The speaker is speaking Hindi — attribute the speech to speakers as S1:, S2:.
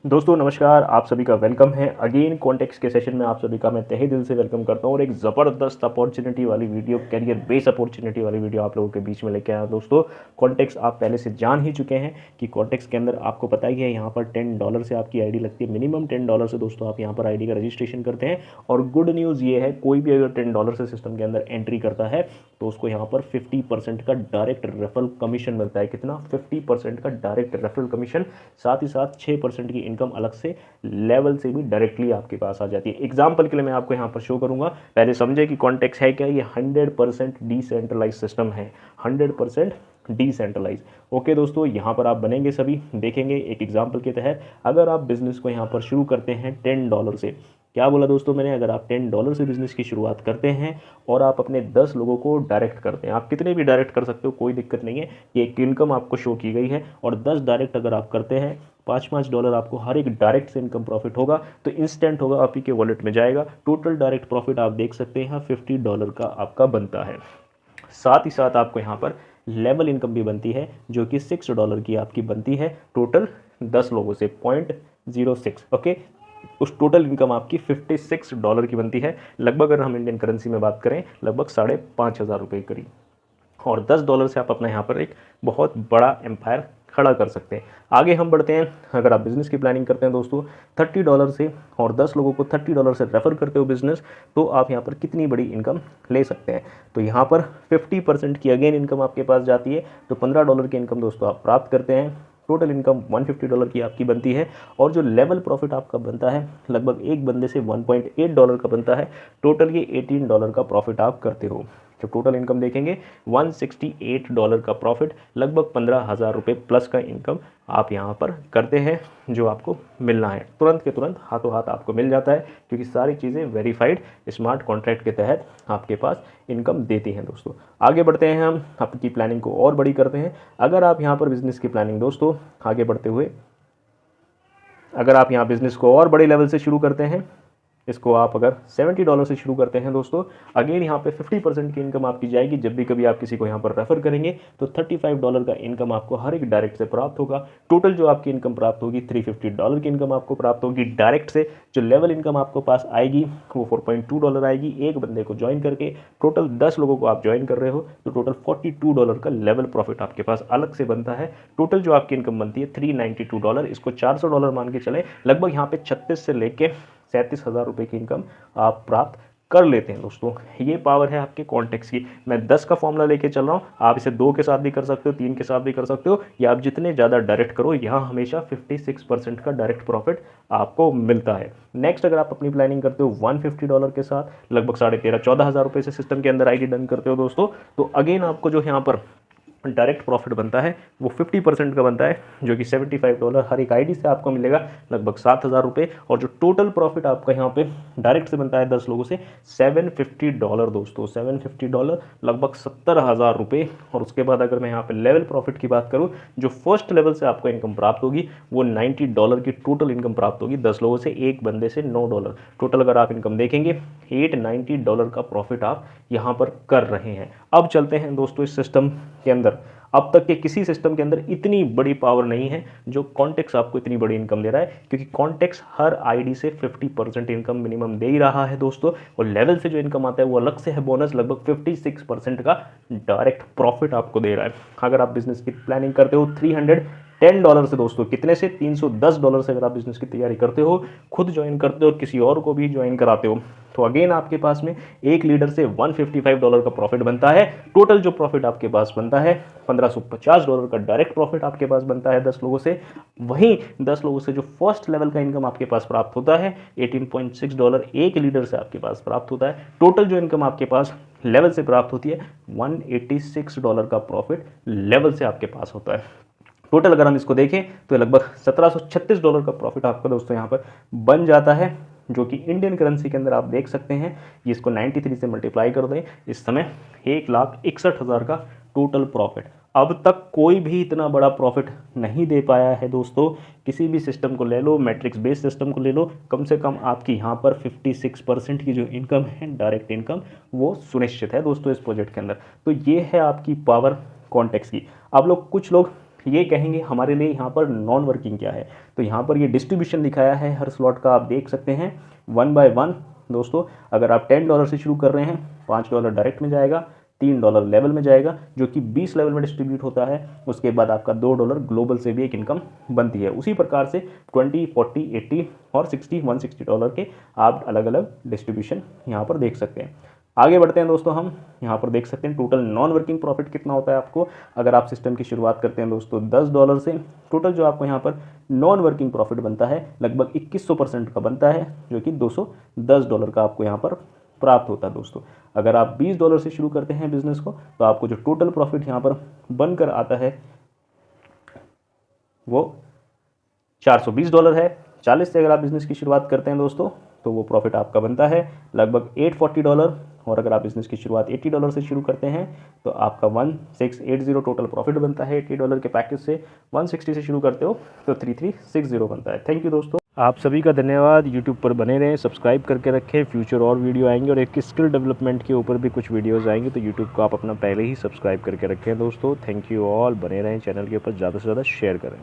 S1: दोस्तों नमस्कार, आप सभी का वेलकम है अगेन कॉन्टेक्स्ट के सेशन में। आप सभी का मैं तहे दिल से वेलकम करता हूं और एक ज़बरदस्त अपॉर्चुनिटी वाली वीडियो, करियर बेस अपॉर्चुनिटी वाली वीडियो आप लोगों के बीच में लेके आया। दोस्तों कॉन्टेक्स्ट आप पहले से जान ही चुके हैं कि कॉन्टेक्स्ट के अंदर आपको पता ही है, यहाँ पर $10 से आपकी आईडी लगती है। मिनिमम $10 से दोस्तों आप यहाँ पर आईडी का रजिस्ट्रेशन करते हैं। और गुड न्यूज़ ये है, कोई भी अगर $10 से सिस्टम के अंदर एंट्री करता है तो उसको यहाँ पर 50% का डायरेक्ट रेफरल कमीशन मिलता है। कितना? 50% का डायरेक्ट रेफरल कमीशन। साथ ही साथ 6% की इनकम अलग से लेवल से भी डायरेक्टली आपके पास आ जाती है। एग्जाम्पल के लिए मैं आपको यहाँ पर शो करूँगा, पहले समझे कि कॉन्टेक्स्ट है क्या। ये 100% डिसेंट्रलाइज सिस्टम है, 100% डिसेंट्रलाइज। ओके दोस्तों, यहाँ पर आप बनेंगे, सभी देखेंगे एक एग्जाम्पल के तहत। अगर आप बिजनेस को यहाँ पर शुरू करते हैं $10 से, क्या बोला दोस्तों मैंने, अगर आप $10 से बिजनेस की शुरुआत करते हैं और आप अपने 10 लोगों को डायरेक्ट करते हैं, आप कितने भी डायरेक्ट कर सकते हो, कोई दिक्कत नहीं है। ये एक इनकम आपको शो की गई है और 10 डायरेक्ट अगर आप करते हैं, $5-5 आपको हर एक डायरेक्ट से इनकम प्रॉफिट होगा, तो इंस्टेंट होगा, आप ही के वॉलेट में जाएगा। टोटल डायरेक्ट प्रॉफिट आप देख सकते हैं $50 का आपका बनता है। साथ ही साथ आपको यहाँ पर लेवल इनकम भी बनती है जो कि $6 की आपकी बनती है टोटल 10 लोगों से, 0.06। ओके, उस टोटल इनकम आपकी $56 की बनती है। लगभग अगर हम इंडियन करेंसी में बात करें, लगभग 5,500 रुपये करीब। और $10 से आप अपना यहाँ पर एक बहुत बड़ा एम्पायर खड़ा कर सकते हैं। आगे हम बढ़ते हैं। अगर आप बिज़नेस की प्लानिंग करते हैं दोस्तों $30 से और 10 लोगों को $30 से रेफ़र करते हो बिज़नेस, तो आप यहाँ पर कितनी बड़ी इनकम ले सकते हैं। तो यहाँ पर 50% की अगेन इनकम आपके पास जाती है, तो $15 की इनकम दोस्तों आप प्राप्त करते हैं। टोटल इनकम $150 की आपकी बनती है। और जो लेवल प्रॉफिट आपका बनता है, लगभग एक बंदे से $1.8 का बनता है। टोटल ये $18 का प्रॉफिट आप करते हो। जब टोटल इनकम देखेंगे, $168 का प्रॉफिट, लगभग 15,000 रुपये प्लस का इनकम आप यहाँ पर करते हैं, जो आपको मिलना है तुरंत के तुरंत हाथों हाथ आपको मिल जाता है, क्योंकि सारी चीज़ें वेरीफाइड स्मार्ट कॉन्ट्रैक्ट के तहत आपके पास इनकम देती हैं। दोस्तों आगे बढ़ते हैं, हम आपकी प्लानिंग को और बड़ी करते हैं। अगर आप यहाँ पर बिजनेस की प्लानिंग दोस्तों आगे बढ़ते हुए, अगर आप यहाँ बिजनेस को और बड़े लेवल से शुरू करते हैं, इसको आप अगर $70 से शुरू करते हैं दोस्तों, अगेन यहाँ पे 50% की इनकम आपकी जाएगी। जब भी कभी आप किसी को यहाँ पर रेफर करेंगे तो $35 का इनकम आपको हर एक डायरेक्ट से प्राप्त होगा। टोटल जो आपकी इनकम प्राप्त होगी, $350 की इनकम आपको प्राप्त होगी डायरेक्ट से। जो लेवल इनकम आपको पास आएगी वो $4.2 आएगी एक बंदे को ज्वाइन करके। टोटल 10 लोगों को आप ज्वाइन कर रहे हो तो टोटल $42 का लेवल प्रॉफिट आपके पास अलग से बनता है। टोटल जो आपकी इनकम बनती है $392, इसको $400 मान के चले, लगभग यहाँ पे 36 से लेके 37,000 रुपये की इनकम आप प्राप्त कर लेते हैं। दोस्तों ये पावर है आपके कॉन्टेक्स्ट की। मैं 10 का फॉर्मूला लेके चल रहा हूँ, आप इसे 2 के साथ भी कर सकते हो, 3 के साथ भी कर सकते हो, या आप जितने ज़्यादा डायरेक्ट करो, यहाँ हमेशा 56% का डायरेक्ट प्रॉफिट आपको मिलता है। नेक्स्ट, अगर आप अपनी प्लानिंग करते हो $150 के साथ, लगभग 13,500-14,000 रुपये से सिस्टम के अंदर आईडी डन करते हो दोस्तों, तो अगेन आपको जो यहाँ पर डायरेक्ट प्रॉफिट बनता है वो 50% का बनता है, जो कि $75 हर एक आईडी से आपको मिलेगा, लगभग 7,000 रुपये। और जो टोटल प्रॉफिट आपका यहाँ पे डायरेक्ट से बनता है 10 लोगों से, $750 दोस्तों, $750, लगभग 70,000 रुपये। और उसके बाद अगर मैं यहाँ पे लेवल प्रॉफिट की बात करूँ, जो फर्स्ट लेवल से आपको इनकम प्राप्त होगी वो $90 की टोटल इनकम प्राप्त होगी 10 लोगों से, एक बंदे से $9। टोटल अगर आप इनकम देखेंगे $890 का प्रॉफिट आप यहाँ पर कर रहे हैं। अब चलते हैं दोस्तों इस सिस्टम के अंदर। अब तक के किसी सिस्टम के अंदर इतनी बड़ी पावर नहीं है जो कॉन्टेक्स्ट आपको इतनी बड़ी इनकम दे रहा है, क्योंकि कॉन्टेक्स्ट हर आईडी से 50% इनकम मिनिमम दे ही रहा है दोस्तों। और लेवल से जो इनकम आता है वो अलग से है बोनस, लगभग 56% का डायरेक्ट प्रॉफिट आपको दे रहा है। अगर आप बिजनेस की प्लानिंग करते हो $310 से दोस्तों, कितने से, $310 से अगर आप बिजनेस की तैयारी करते हो, खुद ज्वाइन करते हो और किसी और को भी ज्वाइन कराते हो, तो अगेन आपके पास में एक लीडर से $155 का प्रॉफिट बनता है। टोटल जो प्रॉफिट आपके पास बनता है $1,550 का डायरेक्ट प्रॉफिट आपके पास बनता है 10 लोगों से। वहीं 10 लोगों से जो फर्स्ट लेवल का इनकम आपके पास प्राप्त होता है $18.6 एक लीडर से आपके पास प्राप्त होता है। टोटल जो इनकम आपके पास लेवल से प्राप्त होती है $186 का प्रॉफिट लेवल से आपके पास होता है। टोटल अगर हम इसको देखें तो लगभग $1,736 का प्रॉफिट आपका दोस्तों यहाँ पर बन जाता है, जो कि इंडियन करेंसी के अंदर आप देख सकते हैं। ये इसको 93 से मल्टीप्लाई कर दें, इस समय 1,61,000 का टोटल प्रॉफिट। अब तक कोई भी इतना बड़ा प्रॉफिट नहीं दे पाया है दोस्तों। किसी भी सिस्टम को ले लो, मैट्रिक्स बेस्ड सिस्टम को ले लो, कम से कम आपकी यहाँ पर 56% की जो इनकम है डायरेक्ट इनकम, वो सुनिश्चित है दोस्तों इस प्रोजेक्ट के अंदर। तो ये है आपकी पावर कॉन्टेक्स्ट की। आप लोग, कुछ लोग ये कहेंगे हमारे लिए यहाँ पर नॉन वर्किंग क्या है। तो यहाँ पर ये डिस्ट्रीब्यूशन दिखाया है हर स्लॉट का, आप देख सकते हैं 1 बाय 1 दोस्तों। अगर आप $10 से शुरू कर रहे हैं, $5 डायरेक्ट में जाएगा, $3 लेवल में जाएगा जो कि 20 लेवल में डिस्ट्रीब्यूट होता है। उसके बाद आपका $2 ग्लोबल से भी एक इनकम बनती है। उसी प्रकार से 20, 40, 80 और 60, $160 के आप अलग अलग डिस्ट्रीब्यूशन यहाँ पर देख सकते हैं। आगे बढ़ते हैं दोस्तों, हम यहाँ पर देख सकते हैं टोटल नॉन वर्किंग प्रॉफिट कितना होता है आपको। अगर आप सिस्टम की शुरुआत करते हैं दोस्तों $10 से, टोटल जो आपको यहाँ पर नॉन वर्किंग प्रॉफिट बनता है लगभग 2100% का बनता है, जो कि $210 का आपको यहाँ पर प्राप्त होता है दोस्तों। अगर आप $20 से शुरू करते हैं बिजनेस को, तो आपको जो टोटल प्रॉफिट यहाँ पर बनकर आता है वो $420 है। 40 से अगर आप बिजनेस की शुरुआत करते हैं दोस्तों, तो वो प्रॉफिट आपका बनता है लगभग $840। और अगर आप बिजनेस की शुरुआत $80 से शुरू करते हैं, तो आपका 1680 टोटल प्रॉफिट बनता है। $80 के पैकेज से 160 से शुरू करते हो तो 3360 बनता है। थैंक यू दोस्तों, आप सभी का धन्यवाद। यूट्यूब पर बने रहें, सब्सक्राइब करके रखें, फ्यूचर और वीडियो आएंगे और एक स्किल डेवलपमेंट के ऊपर भी कुछ वीडियोस आएंगे, तो यूट्यूब को आप अपना पहले ही सब्सक्राइब करके रखें दोस्तों। थैंक यू ऑल, बने रहें चैनल के ऊपर, ज़्यादा से ज़्यादा शेयर करें।